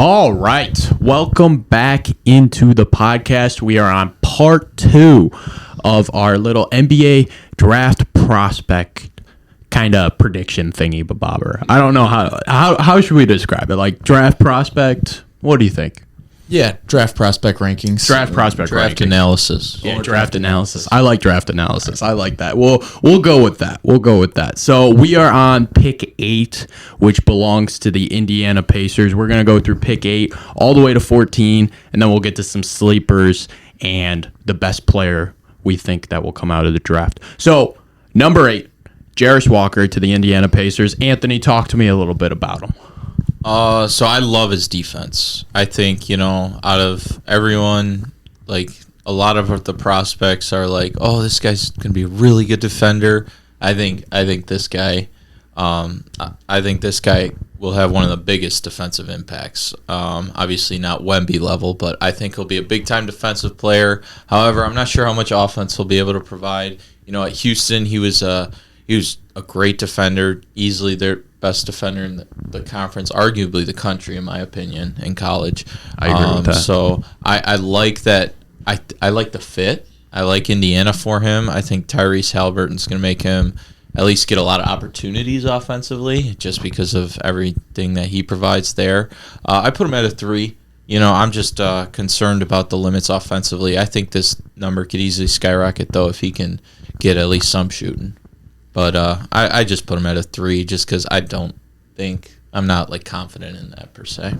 All right. Welcome back into the podcast. We are on part 2 of our little NBA draft prospect kind of prediction thingy, bobber. I don't know how should we describe it? Like draft prospect? What do you think? Yeah, draft prospect rankings. Draft rankings. Analysis. Yeah, draft analysis. I like draft analysis. I like that. We'll go with that. So we are on pick 8, which belongs to the Indiana Pacers. We're going to go through pick 8 all the way to 14, and then we'll get to some sleepers and the best player we think that will come out of the draft. So number 8, Jarace Walker to the Indiana Pacers. Anthony, talk to me a little bit about him. So I love his defense. I think, out of everyone, like a lot of the prospects are like, oh, this guy's going to be a really good defender. I think this guy will have one of the biggest defensive impacts. Obviously not Wemby level, but I think he'll be a big time defensive player. However, I'm not sure how much offense he'll be able to provide. At Houston, he was a great defender, easily their best defender in the conference, arguably the country, in my opinion, in college. I agree with that. So I like that. I like the fit. I like Indiana for him. I think Tyrese Halliburton's going to make him at least get a lot of opportunities offensively just because of everything that he provides there. I put him at a 3. I'm just concerned about the limits offensively. I think this number could easily skyrocket, though, if he can get at least some shooting. But I just put him at a 3 just because I'm not like confident in that per se.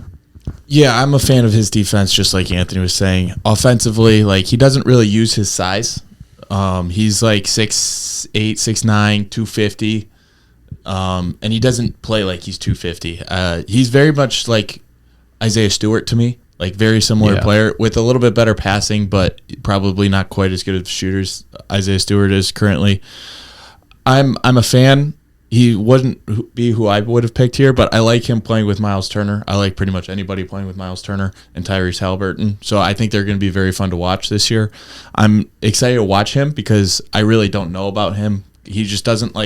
Yeah, I'm a fan of his defense, just like Anthony was saying. Offensively, like he doesn't really use his size. He's like 6'8", 6'9", 250, and he doesn't play like he's 250. He's very much like Isaiah Stewart to me, like very similar player with a little bit better passing, but probably not quite as good of shooters Isaiah Stewart is currently. I'm a fan. He wouldn't be who I would have picked here, but I like him playing with Miles Turner. I like pretty much anybody playing with Miles Turner and Tyrese Halliburton. So I think they're going to be very fun to watch this year. I'm excited to watch him because I really don't know about him. He just doesn't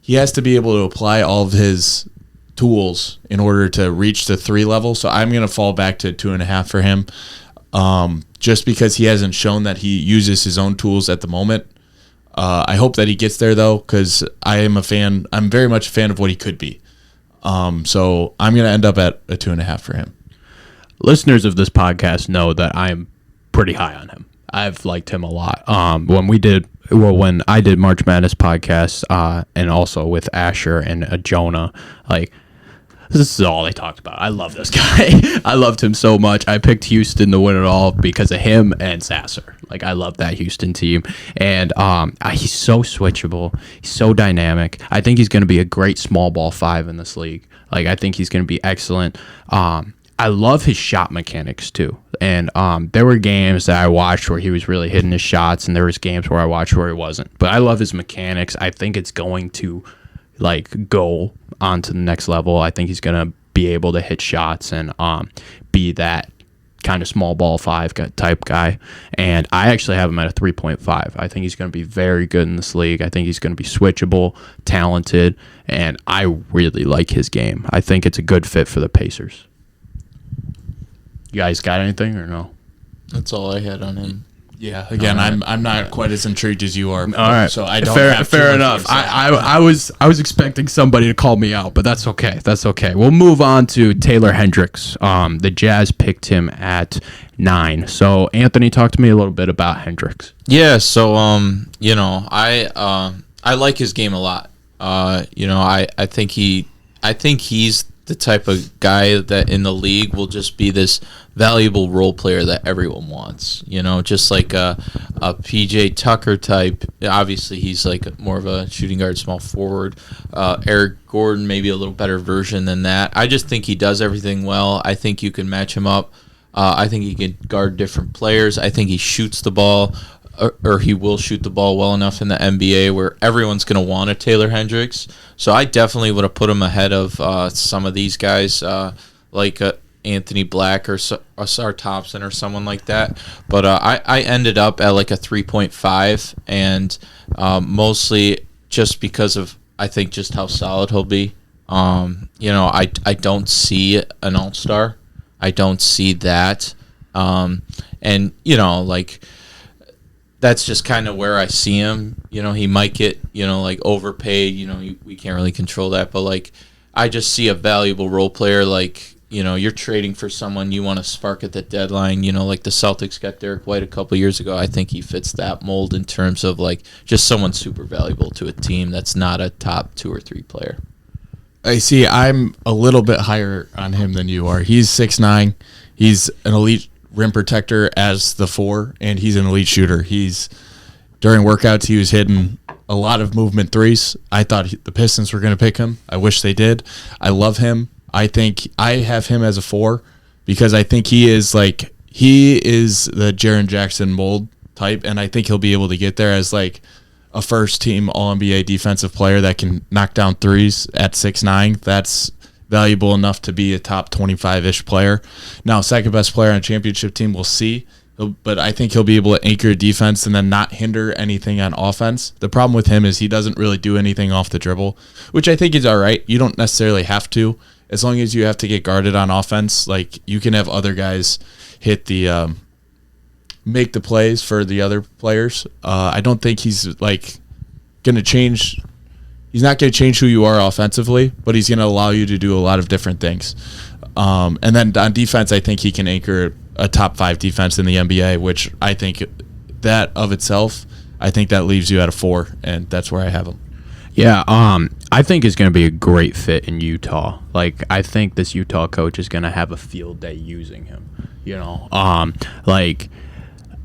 he has to be able to apply all of his tools in order to reach the 3 level. So I'm going to fall back to 2.5 for him, just because he hasn't shown that he uses his own tools at the moment. I hope that he gets there, though, because I am a fan. I'm very much a fan of what he could be. So I'm going to end up at a 2.5 for him. Listeners of this podcast know that I'm pretty high on him. I've liked him a lot. When I did March Madness podcast, and also with Asher and Jonah, this is all they talked about. I love this guy. I loved him so much. I picked Houston to win it all because of him and Sasser. I love that Houston team. And he's so switchable. He's so dynamic. I think he's going to be a great small ball 5 in this league. I think he's going to be excellent. I love his shot mechanics, too. And there were games that I watched where he was really hitting his shots, and there was games where I watched where he wasn't. But I love his mechanics. I think it's going to go on to the next level. I think he's going to be able to hit shots and be that kind of small ball 5 type guy. And I actually have him at a 3.5. I think he's going to be very good in this league. I think he's going to be switchable, talented, and I really like his game. I think it's a good fit for the Pacers. You guys got anything or no? That's all I had on him. Yeah, again, I'm not quite as intrigued as you are. All right, so I don't have fair enough. I was expecting somebody to call me out, but that's okay. That's okay. We'll move on to Taylor Hendricks. The Jazz picked him at 9. So Anthony, talk to me a little bit about Hendricks. Yeah. So I like his game a lot. I think he's the type of guy that in the league will just be this valuable role player that everyone wants, just like a PJ Tucker type. Obviously, he's more of a shooting guard, small forward. Eric Gordon, maybe a little better version than that. I just think he does everything well. I think you can match him up. I think he can guard different players. I think he shoots the ball, or he will shoot the ball well enough in the NBA where everyone's going to want a Taylor Hendricks. So I definitely would have put him ahead of some of these guys, like Anthony Black or Sar Thompson or someone like that. But I ended up at a 3.5, and mostly just because of I think just how solid he'll be. I don't see an all-star. I don't see that. And, that's just kind of where I see him. He might get, overpaid. We can't really control that. But, I just see a valuable role player. You're trading for someone you want to spark at the deadline. Like the Celtics got Derrick White a couple years ago. I think he fits that mold in terms of, just someone super valuable to a team that's not a top 2 or 3 player. I see. I'm a little bit higher on him than you are. He's 6'9". He's an elite rim protector as the 4, and he's an elite shooter. During workouts, he was hitting a lot of movement threes. I thought the Pistons were going to pick him. I wish they did. I love him. I think I have him as a 4 because I think he is the Jaren Jackson mold type, and I think he'll be able to get there as a first-team All-NBA defensive player that can knock down threes at 6'9". That's valuable enough to be a top 25-ish player. Now, second-best player on a championship team, we'll see. But I think he'll be able to anchor a defense and then not hinder anything on offense. The problem with him is he doesn't really do anything off the dribble, which I think is all right. You don't necessarily have to. As long as you have to get guarded on offense, you can have other guys hit the make the plays for the other players. I don't think he's going to change. He's not going to change who you are offensively, but he's going to allow you to do a lot of different things. And then on defense, I think he can anchor a top 5 defense in the NBA, which I think that of itself, I think that leaves you at a 4, and that's where I have him. Yeah, I think it's going to be a great fit in Utah. I think this Utah coach is going to have a field day using him.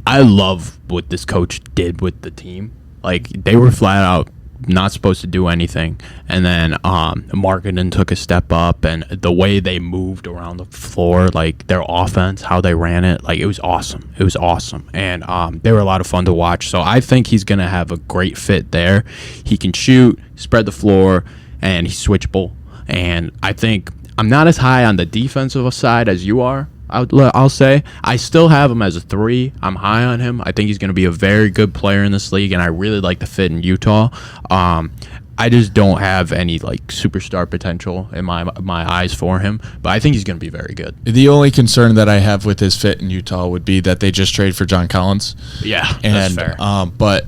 I love what this coach did with the team. They were flat out not supposed to do anything, and then Markkanen took a step up, and the way they moved around the floor, their offense, how they ran it, it was awesome. It was awesome, and they were a lot of fun to watch. So I think he's gonna have a great fit there. He can shoot, spread the floor, and he's switchable. And I think I'm not as high on the defensive side as you are. I'll say I still have him as a 3. I'm high on him. I think he's going to be a very good player in this league, and I really like the fit in Utah. I just don't have any superstar potential in my eyes for him, but I think he's going to be very good. The only concern that I have with his fit in Utah would be that they just traded for John Collins. Yeah, that's fair. But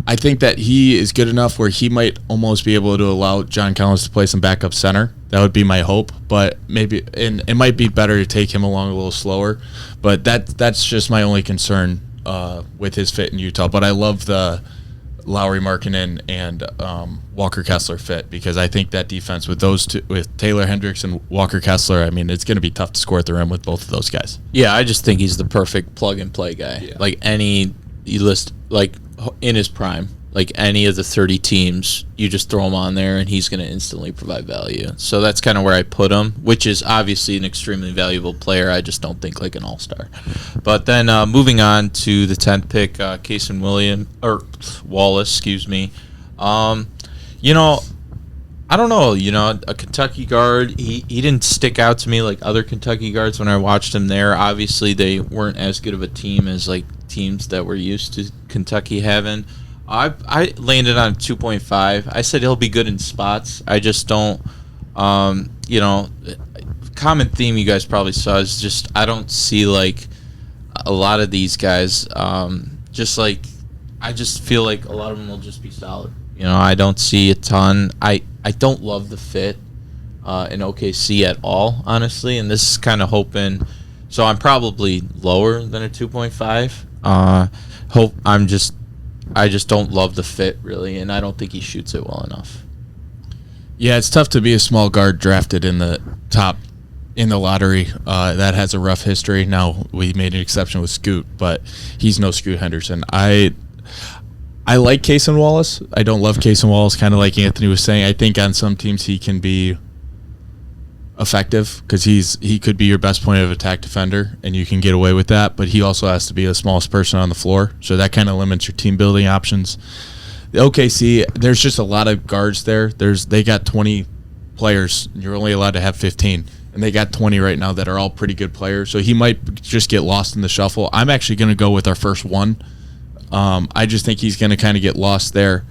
I think that he is good enough where he might almost be able to allow John Collins to play some backup center. That would be my hope, but maybe, and it might be better to take him along a little slower. But that's just my only concern with his fit in Utah. But I love the Lowry Markkanen and Walker Kessler fit, because I think that defense with those two, with Taylor Hendricks and Walker Kessler, I mean, it's going to be tough to score at the rim with both of those guys. Yeah, I just think he's the perfect plug and play guy. Yeah. You list in his prime. Any of the 30 teams, you just throw him on there, and he's going to instantly provide value. So that's kind of where I put him, which is obviously an extremely valuable player. I just don't think an all-star. But then moving on to the 10th pick, Cason Wallace, excuse me. I don't know. A Kentucky guard, he didn't stick out to me like other Kentucky guards when I watched him there. Obviously, they weren't as good of a team as teams that we're used to Kentucky having. I landed on 2.5. I said he'll be good in spots. I just don't, common theme you guys probably saw is just I don't see a lot of these guys. I just feel a lot of them will just be solid. I don't see a ton. I don't love the fit in OKC at all, honestly, and this is kind of hoping. So I'm probably lower than a 2.5. I just don't love the fit, really, and I don't think he shoots it well enough. Yeah, it's tough to be a small guard drafted in the top in the lottery. That has a rough history. Now, we made an exception with Scoot, but he's no Scoot Henderson. I like Cason Wallace. I don't love Cason Wallace, kind of like Anthony was saying. I think on some teams he can be effective because he could be your best point of attack defender, and you can get away with that, but he also has to be the smallest person on the floor, so that kind of limits your team building options. The OKC, there's just a lot of guards there. They got 20 players, and you're only allowed to have 15, and they got 20 right now that are all pretty good players, so he might just get lost in the shuffle. I'm actually going to go with our first one. I just think he's going to kind of get lost there,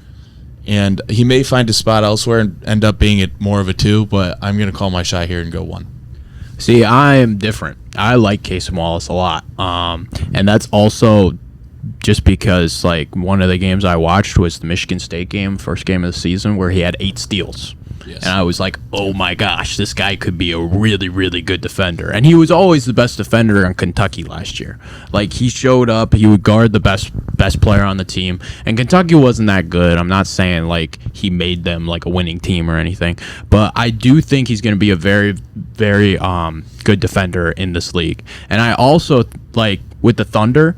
and he may find a spot elsewhere and end up being more of a 2, but I'm going to call my shot here and go 1. See, I am different. I like Cason Wallace a lot, and that's also just because like one of the games I watched was the Michigan State game, first game of the season, where he had 8 steals. Yes. And I was like, oh my gosh, this guy could be a really, really good defender. And he was always the best defender on Kentucky last year. Like, he showed up, he would guard the best player on the team. And Kentucky wasn't that good. I'm not saying, like, he made them, like, a winning team or anything. But I do think he's going to be a very, very good defender in this league. And I also, like, with the Thunder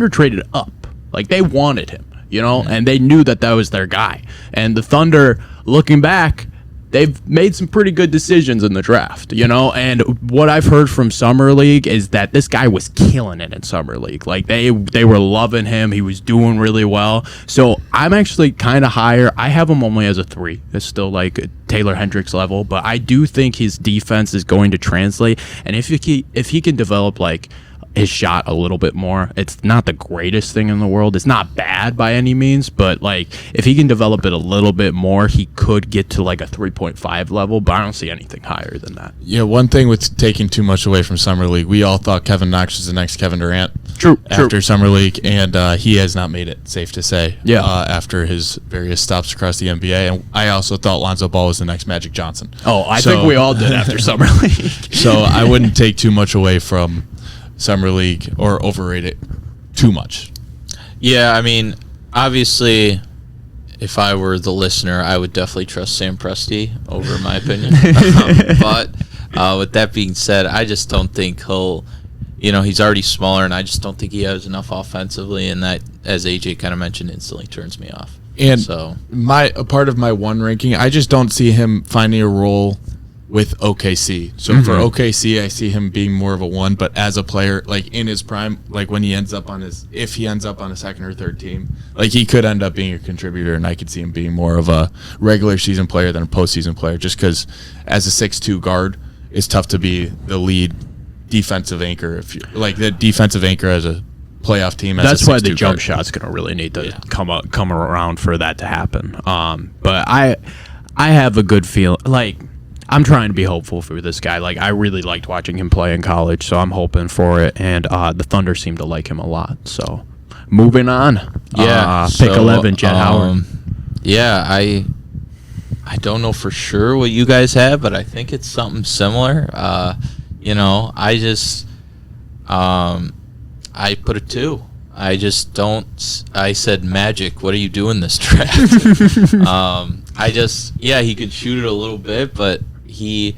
traded up. Like, they wanted him, you know, and they knew that was their guy. And the Thunder, looking back, they've made some pretty good decisions in the draft, you know, and what I've heard from Summer League is that this guy was killing it in Summer League. Like, they were loving him. He was doing really well. So I'm actually kind of higher. I have him only as a 3. It's still like Taylor Hendricks level, but I do think his defense is going to translate. And if he can develop like his shot a little bit more, it's not the greatest thing in the world. It's not bad by any means, but like if he can develop it a little bit more, he could get to like a 3.5 level, but I don't see anything higher than that. Yeah, one thing with taking too much away from Summer League, we all thought Kevin Knox was the next Kevin Durant. True. After Summer League, and he has not made it, safe to say. Yeah. After his various stops across the NBA, and I also thought Lonzo Ball was the next Magic Johnson. Oh, I think we all did after Summer League. So I wouldn't take too much away from Summer League or overrate it too much. Yeah, I mean, obviously, if I were the listener, I would definitely trust Sam Presti over my opinion. But with that being said, I just don't think he's already smaller, and I just don't think he has enough offensively, and that, as AJ kind of mentioned, instantly turns me off. And so a part of my 1 ranking, I just don't see him finding a role with OKC. So for OKC, I see him being more of a 1, but as a player, like in his prime, like when he ends up if he ends up on a second or third team, like he could end up being a contributor, and I could see him being more of a regular season player than a postseason player, just because as a 6'2" guard, it's tough to be the lead defensive anchor, if you like the defensive anchor as a playoff team. That's why the jump shot's going to really need to come around for that to happen. But I have a good feel. Like, I'm trying to be hopeful for this guy. Like, I really liked watching him play in college, so I'm hoping for it. And the Thunder seem to like him a lot. So, moving on. Yeah. Pick 11, Jett Howard. Yeah, I don't know for sure what you guys have, but I think it's something similar. I just I put a 2. I just don't. I said, Magic, what are you doing this draft? He could shoot it a little bit, but he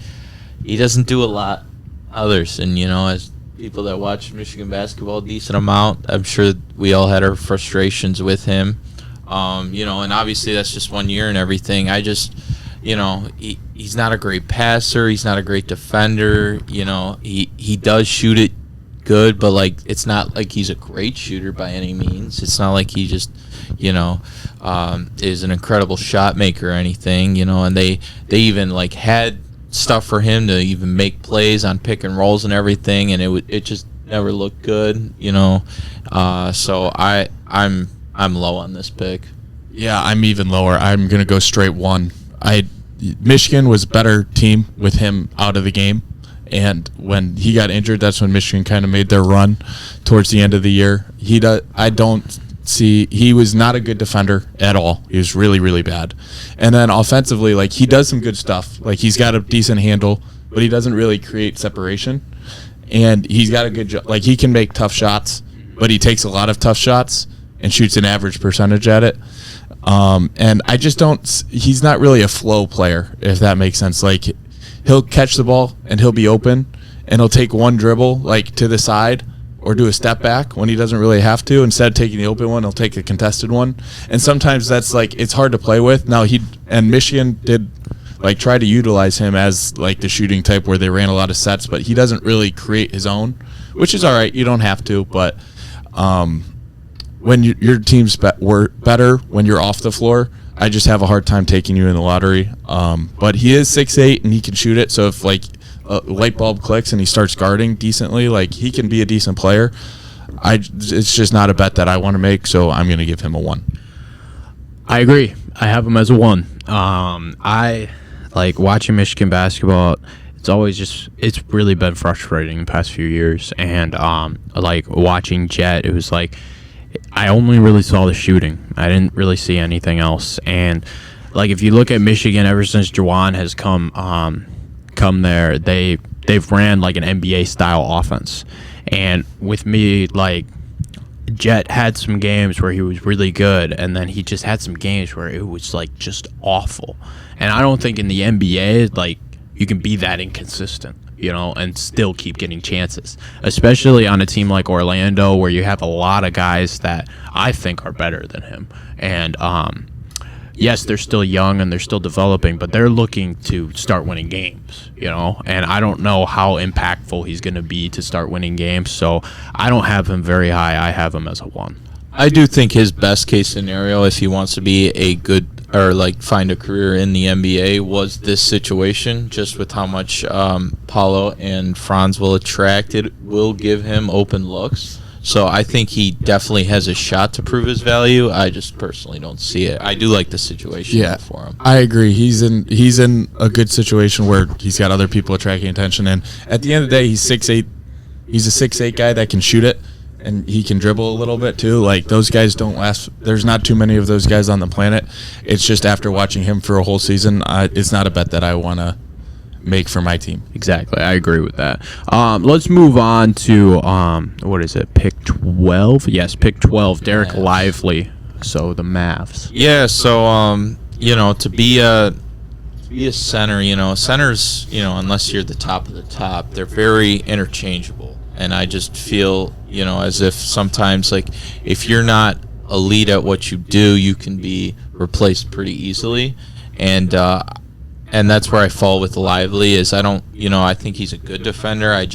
doesn't do a lot others. And, as people that watch Michigan basketball a decent amount, I'm sure we all had our frustrations with him. And obviously that's just 1 year and everything. I just, he's not a great passer. He's not a great defender. He does shoot it good, but like it's not like he's a great shooter by any means. It's not like he just is an incredible shot maker or anything, and they even like had stuff for him to even make plays on pick and rolls and everything, and it just never looked good, so I'm low on this pick. Yeah, I'm even lower. I'm gonna go straight 1. Michigan was a better team with him out of the game. And when he got injured, that's when Michigan kind of made their run towards the end of the year. He was not a good defender at all. He was really, really bad. And then offensively, like he does some good stuff. Like he's got a decent handle, but he doesn't really create separation. And he's got a good job. Like he can make tough shots, but he takes a lot of tough shots and shoots an average percentage at it. And I just he's not really a flow player, if that makes sense. Like he'll catch the ball and he'll be open and he'll take one dribble like to the side or do a step back when he doesn't really have to. Instead of taking the open one, he'll take a contested one. And sometimes that's like it's hard to play with. Now Michigan did like try to utilize him as like the shooting type where they ran a lot of sets, but he doesn't really create his own, which is all right. You don't have to, but when your team's better when you're off the floor, I just have a hard time taking you in the lottery. But he is 6'8" and he can shoot it. So if like a light bulb clicks and he starts guarding decently, like he can be a decent player. It's just not a bet that I want to make, so I'm going to give him a 1. I agree. I have him as a 1. I like watching Michigan basketball. It's really been frustrating the past few years. And like watching Jett, it was like I only really saw the shooting. I didn't really see anything else. And like if you look at Michigan, ever since Juwan has come there, they've ran like an NBA style offense. And with me, like Jett had some games where he was really good, and then he just had some games where it was like just awful. And I don't think in the NBA like you can be that inconsistent, and still keep getting chances, especially on a team like Orlando where you have a lot of guys that I think are better than him. And yes, they're still young and they're still developing, but they're looking to start winning games, and I don't know how impactful he's going to be to start winning games. So I don't have him very high. I have him as a 1. I do think his best case scenario, if he wants to be a good or like find a career in the NBA, was this situation, just with how much Paulo and Franz will attract. It will give him open looks. So I think he definitely has a shot to prove his value. I just personally don't see it. I do like the situation for him. I agree. He's in a good situation where he's got other people attracting attention, and at the end of the day, he's 6'8". He's a 6'8" guy that can shoot it, and he can dribble a little bit too. Like, those guys don't last. There's not too many of those guys on the planet. It's just after watching him for a whole season, it's not a bet that I want to make for my team. Exactly. I agree with that. Let's move on to what is it? Pick 12? Yes, pick 12. Derrick Lively. So the Mavs. Yeah, so to be a center, centers, unless you're the top of the top, they're very interchangeable. And I just feel, as if sometimes, like, if you're not elite at what you do, you can be replaced pretty easily. And that's where I fall with Lively. Is I think he's a good defender. I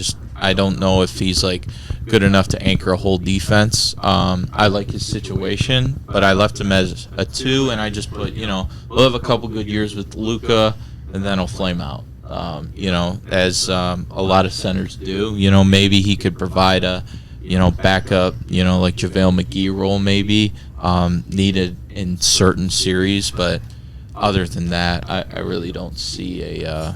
don't know if he's like good enough to anchor a whole defense. I like his situation, but I left him as a 2, and I just put, we'll have a couple good years with Luka, and then he'll flame out. As a lot of centers do. Maybe he could provide a, backup, like JaVale McGee role maybe needed in certain series, but other than that, I really don't see a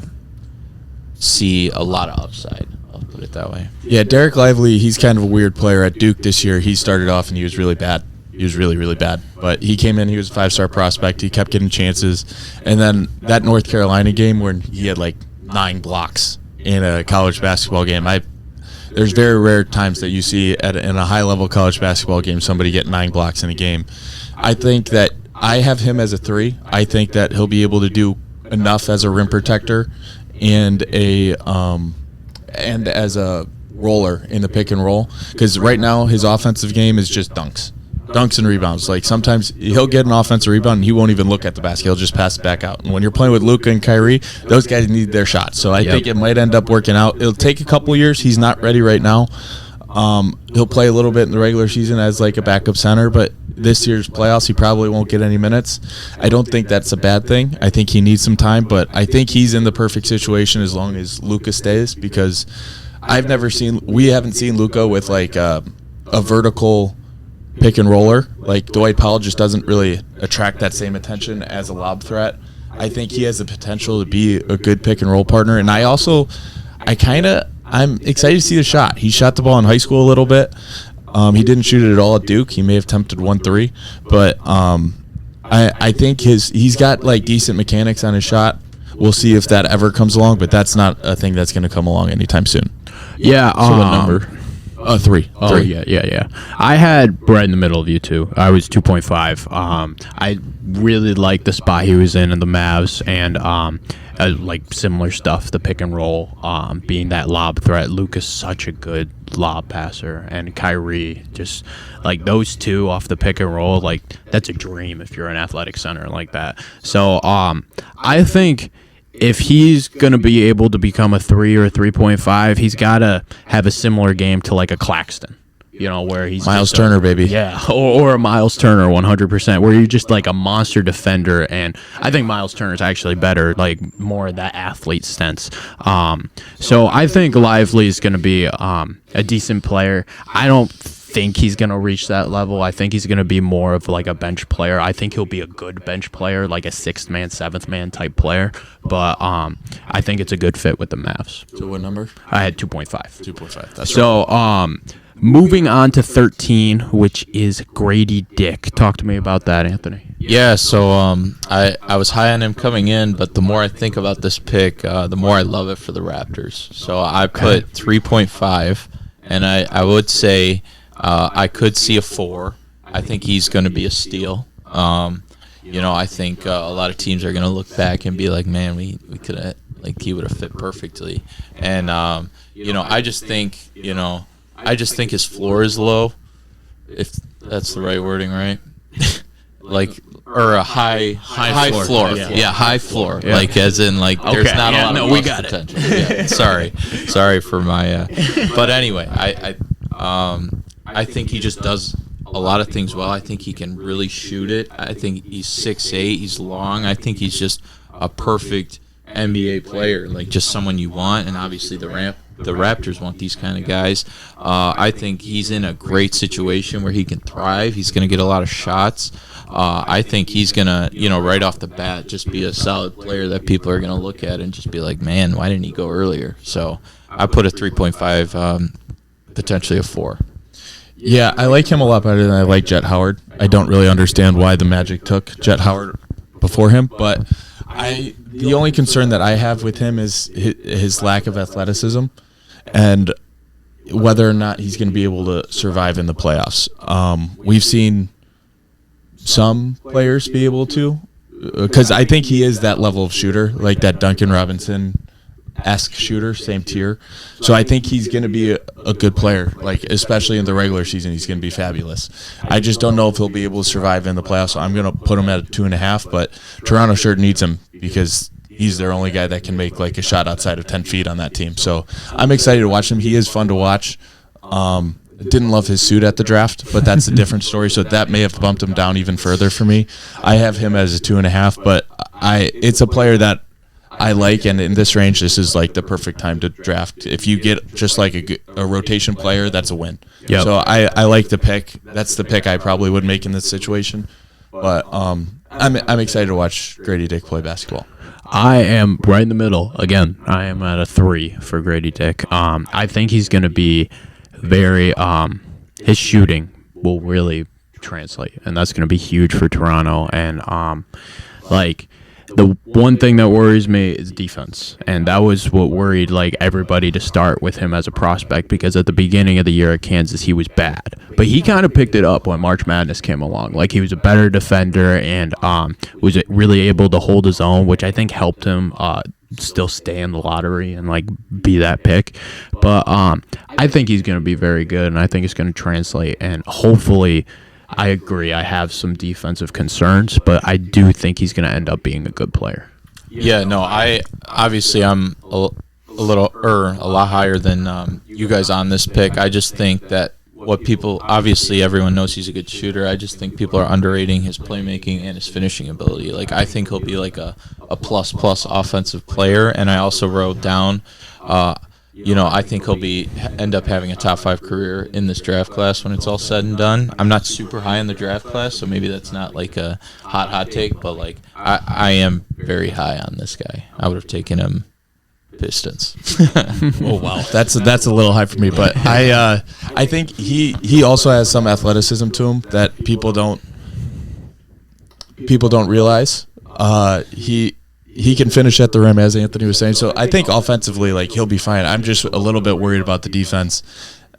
lot of upside. I'll put it that way. Yeah, Derrick Lively, he's kind of a weird player. At Duke this year, he started off and he was really bad. He was really, really bad. But he came in, he was a 5-star prospect. He kept getting chances. And then that North Carolina game where he had like 9 blocks in a college basketball game. There's very rare times that you see in a high-level college basketball game somebody get 9 blocks in a game. I think that I have him as a 3. I think that he'll be able to do enough as a rim protector and as a roller in the pick and roll, because right now his offensive game is just dunks and rebounds. Like, sometimes he'll get an offensive rebound and he won't even look at the basket. He'll just pass it back out. And when you're playing with Luka and Kyrie, those guys need their shots. So I think it might end up working out. It'll take a couple years. He's not ready right now. He'll play a little bit in the regular season as like a backup center, but this year's playoffs, he probably won't get any minutes. I don't think that's a bad thing. I think he needs some time, but I think he's in the perfect situation as long as Luka stays, because we haven't seen Luka with like a vertical pick and roller. Like, Dwight Powell just doesn't really attract that same attention as a lob threat. I think he has the potential to be a good pick and roll partner, and I'm excited to see the shot. He shot the ball in high school a little bit. He didn't shoot it at all at Duke. He may have attempted 1-3, but I think he's got like decent mechanics on his shot. We'll see if that ever comes along, but that's not a thing that's going to come along anytime soon. Yeah. So what number? 3. Oh, 3. Yeah. I had right in the middle of you two. I was 2.5. I really liked the spot he was in the Mavs, and like similar stuff, the pick and roll, being that lob threat. Luka's such a good lob passer, and Kyrie, just like those two off the pick and roll, like that's a dream if you're an athletic center like that. So I think if he's going to be able to become a 3 or a 3.5, he's got to have a similar game to like a Claxton, where he's Miles Turner, baby. Yeah, or a Miles Turner, 100%, where you're just like a monster defender. And I think Miles Turner's actually better, like more of that athlete sense. So I think Lively is going to be a decent player. I don't think he's going to reach that level. I think he's going to be more of like a bench player. I think he'll be a good bench player, like a sixth man, seventh man type player. But I think it's a good fit with the Mavs. So what number? I had 2.5. 2.5. That's so, right. Moving on to 13, which is Gradey Dick. Talk to me about that, Anthony. Yeah, so I was high on him coming in, but the more I think about this pick, the more I love it for the Raptors. So I put 3.5, and I would say I could see a 4. I think he's going to be a steal. I think a lot of teams are going to look back and be like, man, we could have, like, he would have fit perfectly. And, I just think his floor is low, if that's the right wording, right? Or a high floor. Yeah, high floor. Yeah. Like, as in, like, there's not a lot of we got potential. Yeah, sorry for my. But anyway, I think he just does a lot of things well. I think he can really shoot it. I think he's 6'8". He's long. I think he's just a perfect NBA player, like just someone you want. And obviously the Raptors want these kind of guys. I think he's in a great situation where he can thrive. He's going to get a lot of shots. I think he's going to, right off the bat, just be a solid player that people are going to look at and just be like, man, why didn't he go earlier? So I put a 3.5, potentially a 4. Yeah, I like him a lot better than I like Jett Howard. I don't really understand why the Magic took Jett Howard before him, but the only concern that I have with him is his lack of athleticism and whether or not he's going to be able to survive in the playoffs. We've seen some players be able to, because I think he is that level of shooter, like that Duncan Robinson-esque shooter, same tier. So I think he's going to be a good player, like especially in the regular season. He's going to be fabulous. I just don't know if he'll be able to survive in the playoffs. So I'm going to put him at a 2.5, but Toronto sure needs him because he's their only guy that can make like a shot outside of 10 feet on that team. So I'm excited to watch him. He is fun to watch. Didn't love his suit at the draft, but that's a different story. So that may have bumped him down even further for me. I have him as a 2.5, but it's a player that I like, and in this range, this is like the perfect time to draft. If you get just like a rotation player, that's a win. Yep. So I like the pick. That's the pick I probably would make in this situation. But I'm excited to watch Gradey Dick play basketball. I am right in the middle. Again, I am at a 3 for Gradey Dick. I think he's going to be very his shooting will really translate, and that's going to be huge for Toronto. And the one thing that worries me is defense, and that was what worried like everybody to start with him as a prospect, because at the beginning of the year at Kansas he was bad, but he kind of picked it up when March Madness came along. Like, he was a better defender and was really able to hold his own, which I think helped him still stay in the lottery and like be that pick. But I think he's going to be very good, and I think it's going to translate, and hopefully, I agree, I have some defensive concerns, but I do think he's going to end up being a good player. Yeah, no, I'm a lot higher than you guys on this pick. I just think that obviously everyone knows he's a good shooter. I just think people are underrating his playmaking and his finishing ability. Like, I think he'll be like a plus offensive player, and I also wrote down I think he'll end up having a top 5 career in this draft class when it's all said and done. I'm not super high in the draft class, so maybe that's not like a hot take, but like I am very high on this guy. I would have taken him Pistons. Oh wow, that's a little high for me, but I think he also has some athleticism to him that people don't realize. He can finish at the rim, as Anthony was saying. So I think offensively, like, he'll be fine. I'm just a little bit worried about the defense.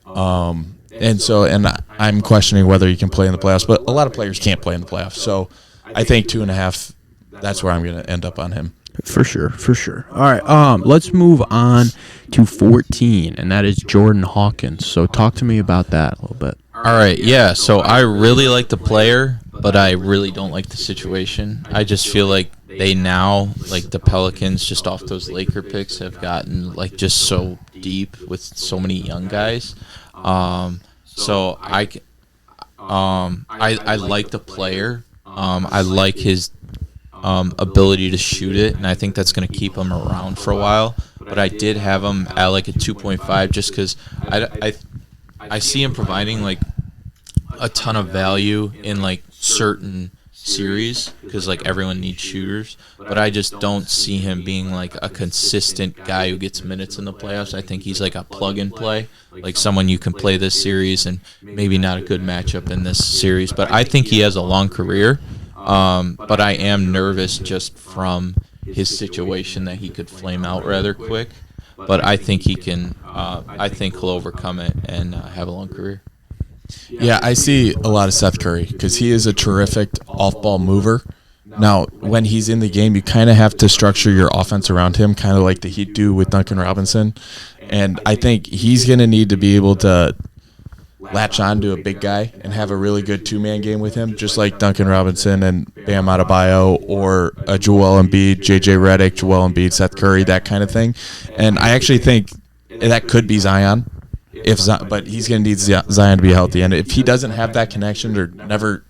And I'm questioning whether he can play in the playoffs. But a lot of players can't play in the playoffs. So I think 2.5, that's where I'm going to end up on him. For sure. All right, let's move on to 14, and that is Jordan Hawkins. So talk to me about that a little bit. All right, yeah. So I really like the player, but I really don't like the situation. I just feel like they now, like the Pelicans, just off those Laker picks, have gotten like just so deep with so many young guys. So I like the player. I like his ability to shoot it, and I think that's going to keep him around for a while. But I did have him at like a 2.5 just because I see him providing like a ton of value in like certain series because like everyone needs shooters, but I just don't see him being like a consistent guy who gets minutes in the playoffs. I think he's like a plug and play, like someone you can play this series and maybe not a good matchup in this series, but I think he has a long career. But I am nervous just from his situation that he could flame out rather quick, but I think he can. I think he'll overcome it and have a long career. Yeah, I see a lot of Seth Curry because he is a terrific off-ball mover. Now, when he's in the game, you kind of have to structure your offense around him, kind of like the Heat do with Duncan Robinson. And I think he's going to need to be able to latch on to a big guy and have a really good two-man game with him, just like Duncan Robinson and Bam Adebayo or Joel Embiid, JJ Redick, Joel Embiid, Seth Curry, that kind of thing. And I actually think that could be Zion. But he's going to need Zion to be healthy, and if he doesn't have that connection or never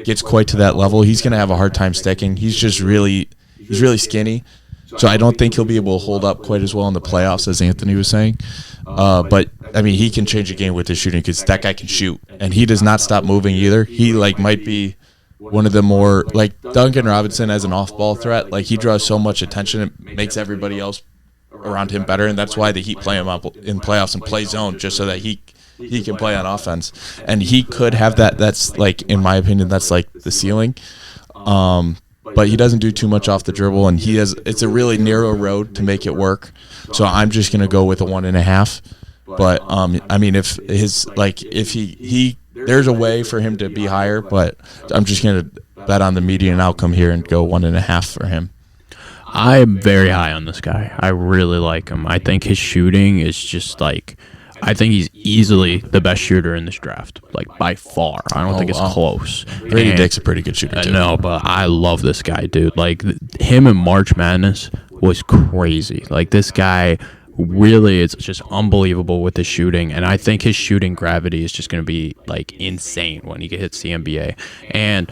gets quite to that level, he's going to have a hard time sticking. He's really skinny, so I don't think he'll be able to hold up quite as well in the playoffs as Anthony was saying. But I mean, he can change a game with his shooting because that guy can shoot, and he does not stop moving either. He might be one of the more like Duncan Robinson as an off-ball threat. Like he draws so much attention, it makes everybody else around him better, and that's why the Heat play him up in playoffs and play zone just so that he can play on offense. And he could have that. That's like, in my opinion, that's like the ceiling. But he doesn't do too much off the dribble, and it's a really narrow road to make it work. So I'm just gonna go with a 1.5. But I mean, if he there's a way for him to be higher, but I'm just gonna bet on the median outcome here and go 1.5 for him. I'm very high on this guy. I really like him. I think his shooting is just like, I think he's easily the best shooter in this draft, like by far. I don't think it's close. Gradey Dick's a pretty good shooter too. No, but I love this guy, dude. Like him in March Madness was crazy. Like this guy really is just unbelievable with his shooting, and I think his shooting gravity is just going to be like insane when he hits the NBA. And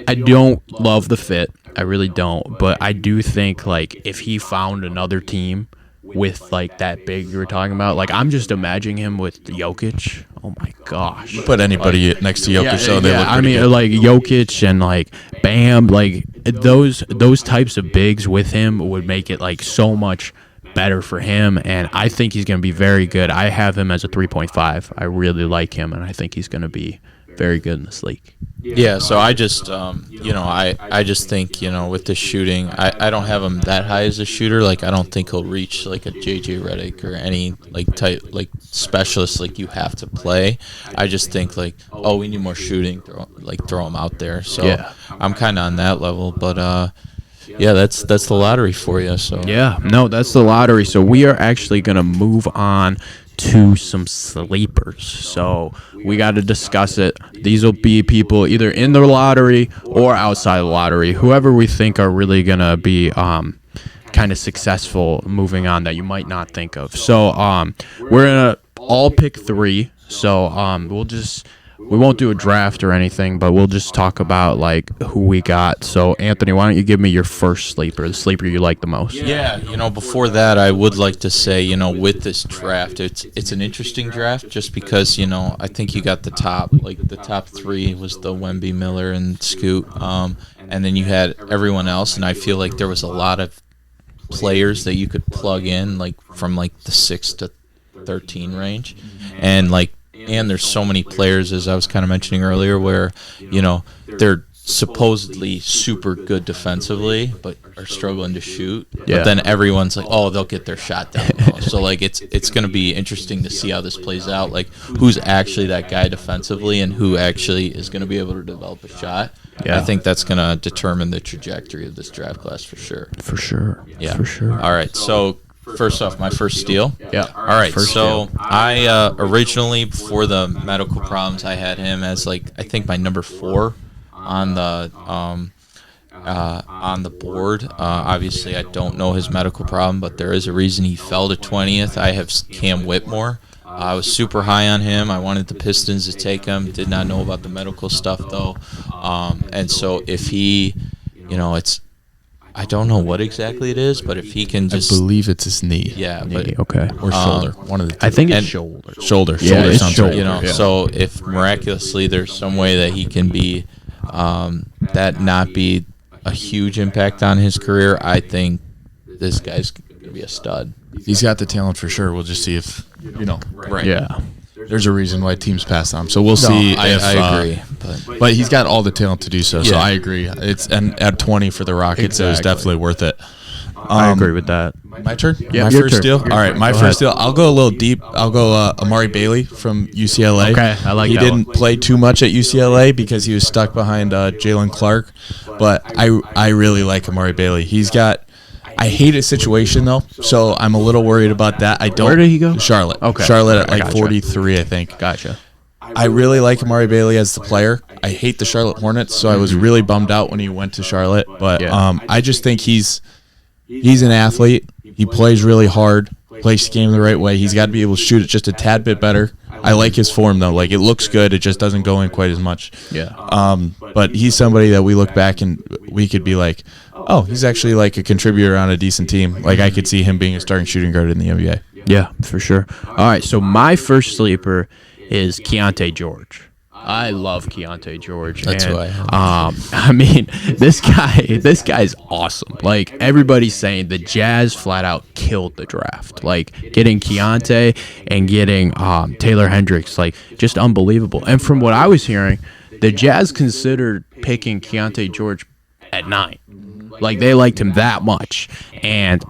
I don't love the fit. I really don't, but I do think like if he found another team with like that big you were talking about, like I'm just imagining him with Jokic. Oh my gosh! Put anybody next to Jokic, so they look pretty good. Like Jokic and like Bam, like those types of bigs with him would make it like so much better for him, and I think he's going to be very good. I have him as a 3.5. I really like him, and I think he's going to be very good in this league. Yeah, so I just, I just think, with the shooting, I don't have him that high as a shooter. Like, I don't think he'll reach, like, a JJ Redick or any, like specialist, like, you have to play. I just think, like, we need more shooting, throw him out there. So yeah. I'm kind of on that level, but, yeah, that's the lottery for you. So yeah, no, that's the lottery. So we are actually going to move on to some sleepers. So we got to discuss it. These will be people either in the lottery or outside the lottery, whoever we think are really going to be kind of successful moving on that you might not think of. So we're going to all pick 3. So we won't do a draft or anything, but we'll just talk about like who we got. So Anthony, why don't you give me your first sleeper, the sleeper you like the most? Yeah, before that, I would like to say, with this draft, it's an interesting draft just because, I think you got the top 3 was the Wemby, Miller, and Scoot, and then you had everyone else, and I feel like there was a lot of players that you could plug in, like from like the 6 to 13 range, and there's so many players, as I was kind of mentioning earlier, where, they're supposedly super good defensively, but are struggling to shoot. Yeah. But then everyone's like, they'll get their shot down low. So, like, it's going to be interesting to see how this plays out. Like, who's actually that guy defensively and who actually is going to be able to develop a shot. Yeah. I think that's going to determine the trajectory of this draft class for sure. For sure. Yeah. For sure. All right, so first off, my first steal. Yeah. All right. So I originally, before the medical problems, I had him as I think my number 4 on the board. Obviously, I don't know his medical problem, but there is a reason he fell to 20th. I have Cam Whitmore. I was super high on him. I wanted the Pistons to take him. Did not know about the medical stuff though. And so if he, I don't know what exactly it is, but if he can I just believe it's his knee. yeah, Maybe, but okay. Or shoulder. One of the two. I think it's and- shoulder. Shoulder. Yeah, Shoulder it's sounds shoulder. right. you know, Yeah. so if miraculously there's some way that he can be that not be a huge impact on his career, I think this guy's gonna be a stud. He's got the talent for sure. We'll just see if, Right. Yeah. there's a reason why teams pass on him. So we'll see. I agree. But he's got all the talent to do so. So Yeah. I agree. And at 20 for the Rockets, it was Exactly. definitely worth it. I agree with that. My turn? Yeah, my your first turn. deal? Your All right, turn. my Go first ahead. deal. I'll go a little deep. I'll go Amari Bailey from UCLA. Okay, I like He that didn't one. play too much at UCLA because he was stuck behind Jalen Clark. But I really like Amari Bailey. I hate his situation, though, so I'm a little worried about that. Where did he go? Charlotte. Okay. Charlotte at I like gotcha. 43, I think. Gotcha. I really like Amari Bailey as the player. I hate the Charlotte Hornets, so I was really bummed out when he went to Charlotte. But Yeah. I just think he's an athlete. He plays really hard, plays the game the right way. He's got to be able to shoot it just a tad bit better. I like his form, though. Like, it looks good. It just doesn't go in quite as much. Yeah. But he's somebody that we look back and we could be like, oh, he's actually like a contributor on a decent team. Like, I could see him being a starting shooting guard in the NBA. Yeah, for sure. All right, so my first sleeper is Keontae George. I love Keontae George. That's and, who I have. I mean, this guy's awesome. Like, everybody's saying the Jazz flat out killed the draft. Like, getting Keontae and getting Taylor Hendricks, like, just unbelievable. And from what I was hearing, the Jazz considered picking Keontae George at 9. Like, they liked him that much. And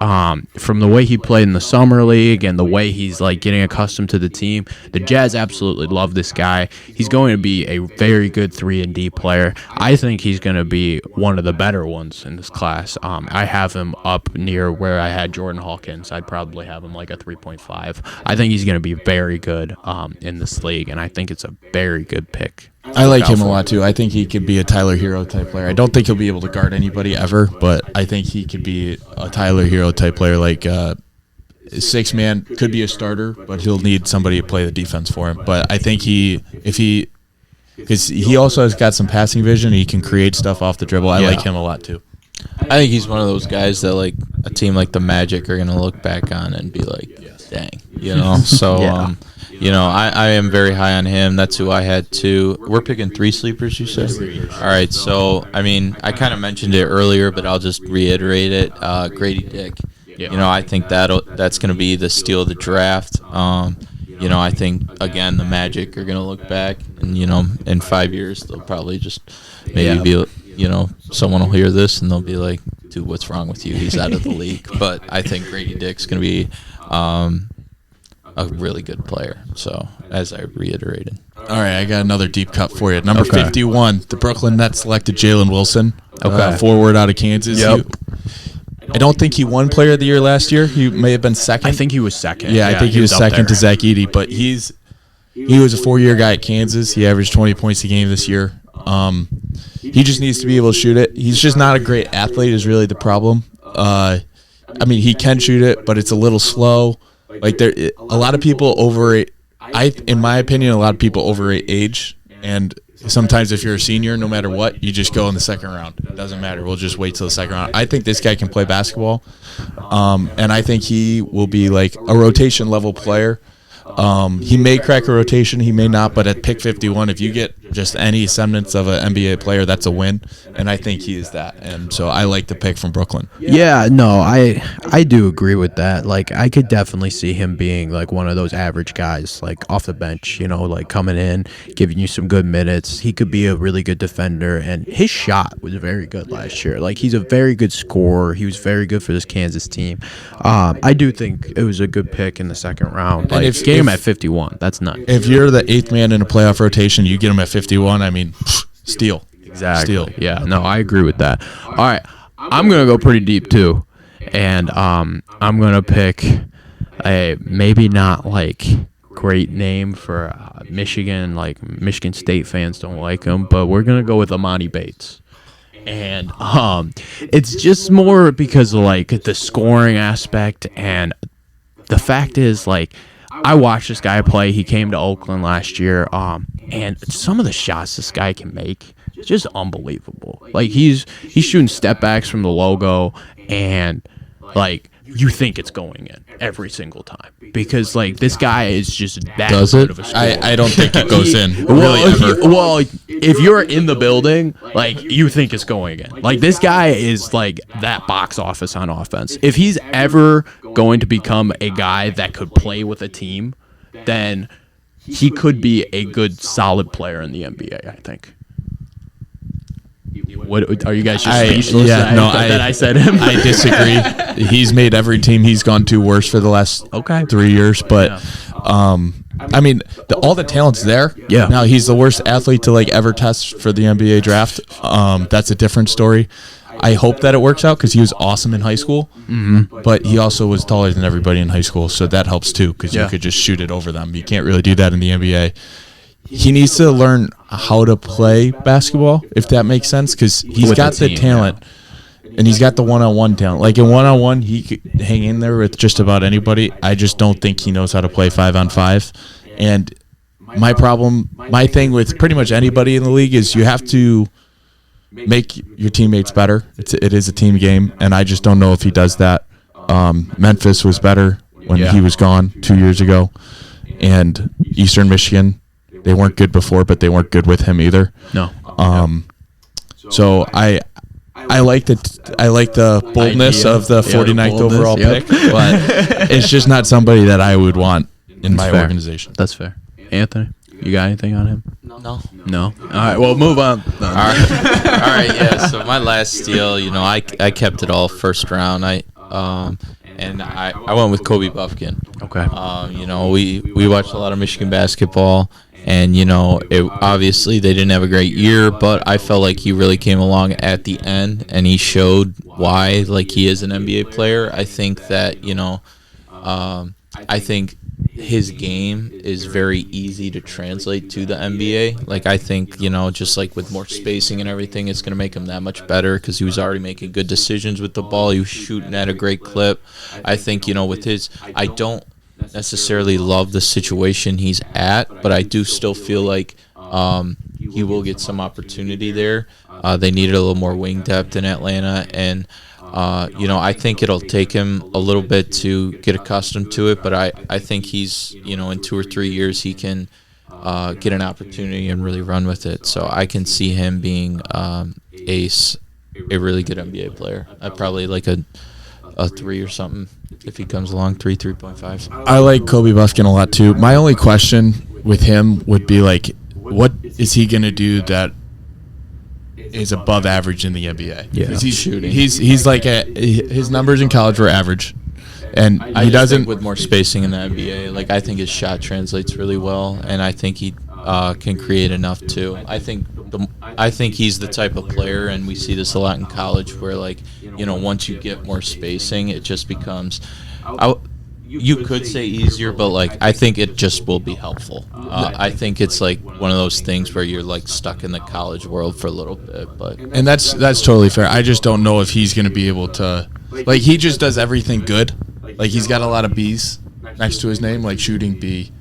from the way he played in the summer league and the way he's like getting accustomed to the team, the Jazz absolutely love this guy. He's going to be a very good 3-and-D player. I think he's going to be one of the better ones in this class. I have him up near where I had Jordan Hawkins. I'd probably have him like a 3.5. I think he's going to be very good in this league, and I think it's a very good pick. I like him a lot, too. I think he could be a Tyler Hero type player. I don't think he'll be able to guard anybody ever, but I think he could be a Tyler Hero type player. Like, 6-man could be a starter, but he'll need somebody to play the defense for him. But I think because he also has got some passing vision. He can create stuff off the dribble. I Yeah. like him a lot, too. I think he's one of those guys that like a team like the Magic are gonna look back on and be like, dang, So Yeah. I am very high on him. That's who I had too. We're picking 3 sleepers, you said? All right, so I mean, I kind of mentioned it earlier, but I'll just reiterate it. Gradey Dick. Yeah. I think that's going to be the steal of the draft. I think again the Magic are going to look back and in 5 years they'll probably just maybe be someone will hear this and they'll be like, dude, what's wrong with you? He's out of the league. But I think Gradey Dick's going to be a really good player. So, as I reiterated. All right, I got another deep cut for you. Number Okay. 51, the Brooklyn Nets selected Jalen Wilson, Okay. forward out of Kansas. Yep. I don't think he won Player of the Year last year. He may have been second. I think he was second. Yeah, I think he was up second to there. Zach Edey, but he was a 4-year guy at Kansas. He averaged 20 points a game this year. He just needs to be able to shoot it. He's just not a great athlete is really the problem. He can shoot it, but it's a little slow. Like a lot of people overrate. In my opinion, a lot of people overrate age, and sometimes if you're a senior, no matter what, you just go in the second round. It doesn't matter. We'll just wait till the second round. I think this guy can play basketball, and I think he will be like a rotation level player. He may crack a rotation, he may not, but at pick 51, if you get just any semblance of an NBA player, that's a win, and I think he is that. And so I like the pick from Brooklyn. Yeah, no, I do agree with that. Like, I could definitely see him being like one of those average guys, like off the bench, like coming in, giving you some good minutes. He could be a really good defender, and his shot was very good last year. Like, he's a very good scorer. He was very good for this Kansas team. I do think it was a good pick in the second round. Like, get him at 51. That's nuts. If you're the 8th man in a playoff rotation, you get him at 51. I mean, steal. Exactly. Steal. Yeah, no, I agree with that. All right, I'm going to go pretty deep too. And I'm going to pick a maybe not like great name for Michigan. Like, Michigan State fans don't like him, but we're going to go with Amani Bates. And it's just more because of like the scoring aspect, and the fact is, like, I watched this guy play. He came to Oakland last year, and some of the shots this guy can make, just unbelievable. Like he's shooting step backs from the logo, and like you think it's going in every single time because like this guy is just that Does good it? of a scorer. I don't think it goes in. Well, if you're in the building, like you think it's going in. Like this guy is like that box office on offense. If he's ever going to become a guy that could play with a team, then he could be a good, solid player in the NBA, I think. What are you guys just speechless? That I said him. I disagree. He's made every team he's gone to worse for the last 3 years. But I mean, all the talent's there. Yeah. Now he's the worst athlete to like ever test for the NBA draft. That's a different story. I hope that it works out because he was awesome in high school. Mm-hmm. But he also was taller than everybody in high school, so that helps too because you could just shoot it over them. You can't really do that in the NBA. He needs to learn how to play basketball, if that makes sense, because he's got the talent, and he's got the one-on-one talent. Like in one-on-one, he could hang in there with just about anybody. I just don't think he knows how to play 5-on-5. And my thing with pretty much anybody in the league is you have to make your teammates better. It is a team game, and I just don't know if he does that. Memphis was better when he was gone 2 years ago, and Eastern Michigan. They weren't good before, but they weren't good with him either. No. So I like the boldness of the 49th overall pick, but it's just not somebody that I would want in my organization. That's fair. Anthony, you got anything on him? No. No. All right. Well, move on. All right. Yeah. So my last steal, I kept it all first round. I went with Kobe Buffkin. Okay. We watched a lot of Michigan basketball. And, obviously they didn't have a great year, but I felt like he really came along at the end, and he showed why, like, he is an NBA player. I think that, I think his game is very easy to translate to the NBA. Like, I think, just like with more spacing and everything, it's going to make him that much better because he was already making good decisions with the ball. He was shooting at a great clip. I think, with his – I don't necessarily love the situation he's at, but I do still feel like he will get some opportunity there. They needed a little more wing depth in Atlanta, and I think it'll take him a little bit to get accustomed to it, but I think he's, in 2 or 3 years he can get an opportunity and really run with it. So I can see him being a really good NBA player. I'd probably like a 3 or something if he comes along, 3.5. I like Kobe Buffkin a lot too. My only question with him would be like, what is he going to do that is above average in the NBA? Yeah, he's shooting. He's like his numbers in college were average, and he doesn't think with more spacing in the NBA. Like I think his shot translates really well, and I think he can create enough too. I think he's the type of player, and we see this a lot in college, where like once you get more spacing, it just becomes. You could say easier, but like I think it just will be helpful. I think it's like one of those things where you're like stuck in the college world for a little bit, but and that's totally fair. I just don't know if he's going to be able to. Like he just does everything good. Like he's got a lot of B's next to his name, like shooting B,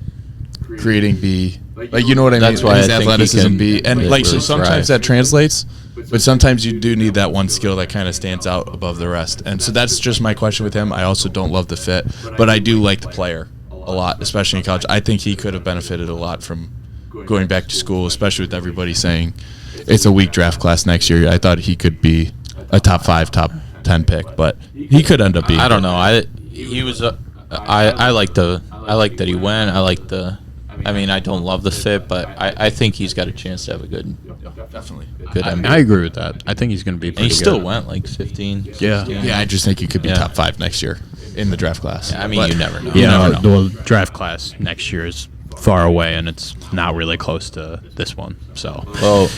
creating B. Like, you know what I mean? That's why his I think athleticism he be, and can like so really sometimes thrive. that translates, but sometimes you do need that one skill that kind of stands out above the rest. And so that's just my question with him. I also don't love the fit, but I do like the player a lot, especially in college. I think he could have benefited a lot from going back to school, especially with everybody saying it's a weak draft class next year. I thought he could be a top 5, top 10 pick, but he could end up being. I don't know. I like that he went. I don't love the fit, but I think he's got a chance to have a good NBA. I agree with that. I think he's going to be pretty And he good. still went like 15, 16. Yeah, I just think he could be top 5 next year in the draft class. I mean, But you never know. Yeah, the draft class next year is far away, and it's not really close to this one. So, Well,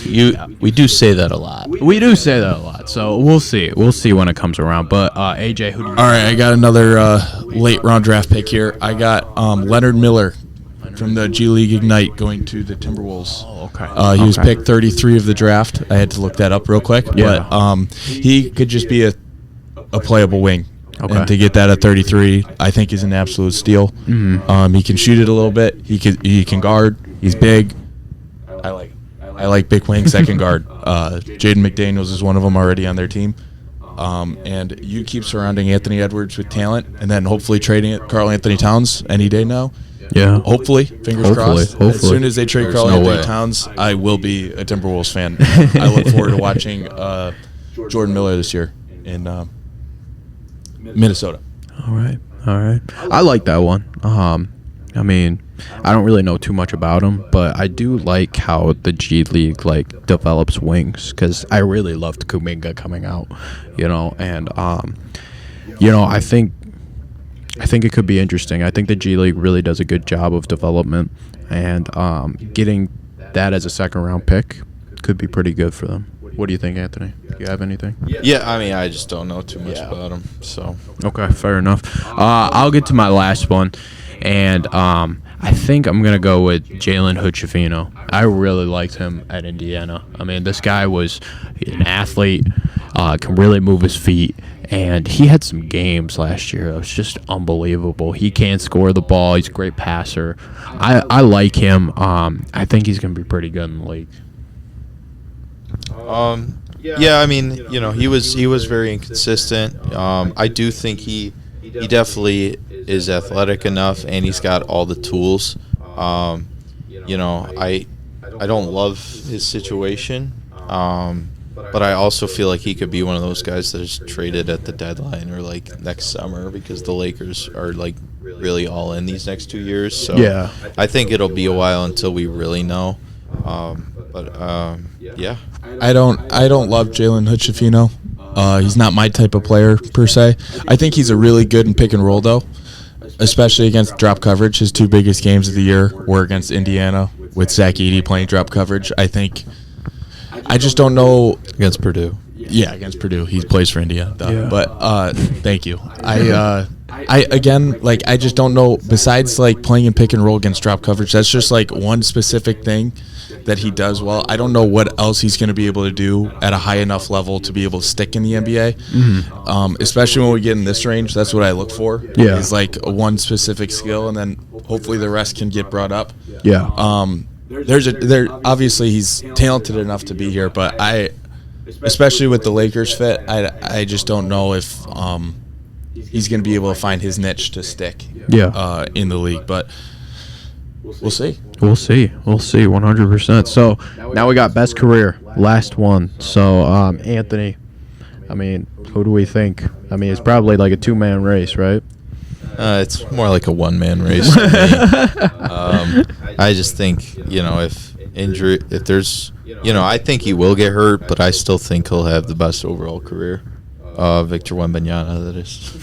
we do say that a lot. we do say that a lot. So we'll see. We'll see when it comes around. But AJ, who do you? All right, I got another late round draft pick here. I got Leonard Miller from the G League Ignite going to the Timberwolves. Oh, okay. He was picked 33 of the draft. I had to look that up real quick. Yeah. But he could just be a playable wing. Okay. And to get that at 33, I think is an absolute steal. Mm-hmm. He can shoot it a little bit. He can guard. He's big. I like him. I like big wing second guard. Jaden McDaniels is one of them already on their team. And you keep surrounding Anthony Edwards with talent, and then hopefully trading it Karl Anthony Towns any day now. Yeah. Hopefully, fingers crossed. As soon as they trade Karl Anthony Towns, I will be a Timberwolves fan. I look forward to watching Jordan Miller this year in Minnesota. All right. I like that one. I mean, I don't really know too much about him, but I do like how the G League like develops wings, because I really loved Kuminga coming out, and I think it could be interesting. I think the G League really does a good job of development, and getting that as a second round pick could be pretty good for them. What do you think, Anthony? Do you have anything? Yeah, I mean, I just don't know too much about him. So okay, fair enough. I'll get to my last one, and I think I'm gonna go with Jalen Hood-Schifino. I really liked him at Indiana. I mean, this guy was an athlete, can really move his feet, and he had some games last year. It was just unbelievable. He can score the ball. He's a great passer. I like him. I think he's gonna be pretty good in the league. Yeah, I mean, he was very inconsistent. I do think he definitely is athletic enough, and he's got all the tools. I don't love his situation, but I also feel like he could be one of those guys that is traded at the deadline or like next summer, because the Lakers are like really all in these next 2 years. So yeah, I think it'll be a while until we really know. Yeah. I don't love Jalen Hood-Schifino. He's not my type of player per se. I think he's a really good in pick and roll though, especially against drop coverage. His two biggest games of the year were against Indiana with Zach Edey playing drop coverage. I just don't know Against Purdue. Yeah, against Purdue. He plays for India. Yeah. But thank you. I just don't know, besides like playing in pick and roll against drop coverage, that's just like one specific thing that he does well. I don't know what else he's going to be able to do at a high enough level to be able to stick in the NBA. Mm-hmm. Especially when we get in this range, that's what I look for. Yeah. Is like one specific skill, and then hopefully the rest can get brought up. Yeah. Obviously he's talented enough to be here, but especially with the Lakers fit, I just don't know if he's going to be able to find his niche to stick. Yeah. In the league, but we'll see. We'll see 100%. So now we got best career, last one. So Anthony, I mean, who do we think? I mean, it's probably like a two-man race, right? It's more like a one-man race to me. I just think, if there's, I think he will get hurt, but I still think he'll have the best overall career. Victor Wembanyama, that is.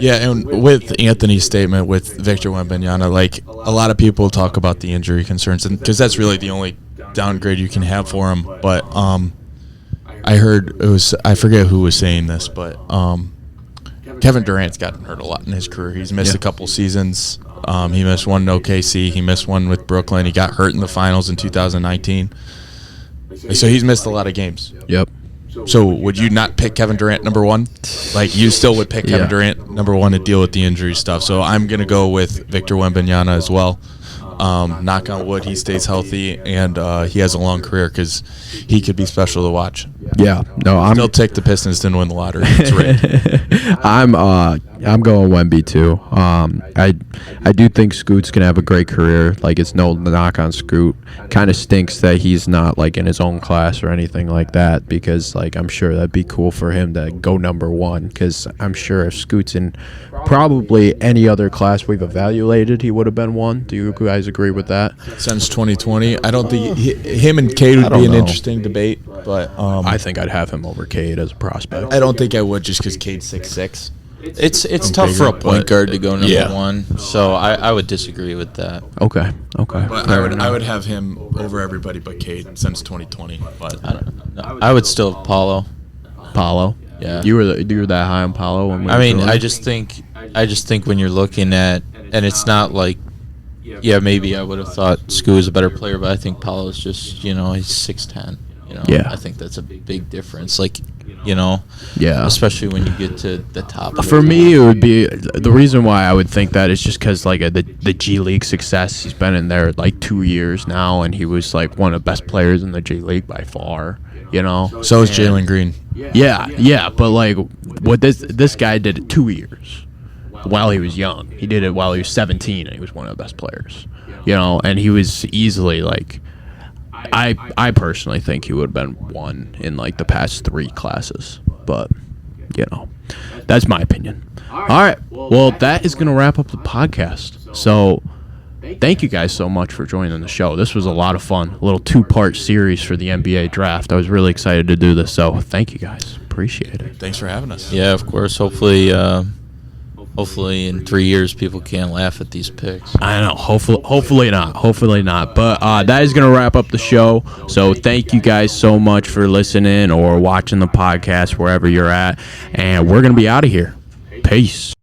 Yeah, and with Anthony's statement with Victor Wembanyama, like a lot of people talk about the injury concerns, and because that's really the only downgrade you can have for him. But I heard I forget who was saying this, but Kevin Durant's gotten hurt a lot in his career. He's missed a couple seasons. He missed one in OKC. He missed one with Brooklyn. He got hurt in the finals in 2019. So he's missed a lot of games. Yep. So would you not pick Kevin Durant number one? Like, you still would pick Kevin Durant number one to deal with the injury stuff. So I'm going to go with Victor Wembanyama as well. Knock on wood, he stays healthy, and he has a long career, because he could be special to watch. Yeah. No, I'm still take the Pistons didn't win the lottery. It's rigged. I'm going Wemby too. I do think Scoot's gonna have a great career. Like, it's no knock on Scoot. Kind of stinks that he's not like in his own class or anything like that, because like I'm sure that'd be cool for him to go number one. Because I'm sure if Scoot's in probably any other class we've evaluated, he would have been one. Do you guys agree with that? Since 2020, I don't think him and Cade would be an interesting debate, but I think I'd have him over Cade as a prospect. I don't think I would, just because Cade's 6'6". It's tough for a point guard to go number one, so I would disagree with that. Okay. But I would have him over everybody but Cade since 2020. But I don't know. I would still have Paulo. Yeah. You were that high on Paulo when we I mean, I just think when you're looking at, and it's not like, maybe I would have thought Scoot was a better player, but I think Paulo's just, he's 6'10". Yeah. I think that's a big difference. Like, You know, Yeah. especially when you get to the top. Of For me, it would be the reason why I would think that is just because like the G League success. He's been in there like 2 years now, and he was like one of the best players in the G League by far. You know. So is Jalen Green. Yeah, but like what this guy did it 2 years while he was young. He did it while he was 17, and he was one of the best players. You know, and he was easily like. I personally think he would have been one in like the past 3 classes, but you know, that's my opinion. All right, well that is gonna wrap up the podcast. So thank you guys so much for joining the show. This was a lot of fun, a little 2-part series for the NBA draft. I was really excited to do this, so thank you guys, appreciate it. Thanks for having us. Yeah, of course. Hopefully in 3 years people can't laugh at these picks. I know. Hopefully not. But that is going to wrap up the show. So thank you guys so much for listening or watching the podcast wherever you're at. And we're going to be out of here. Peace.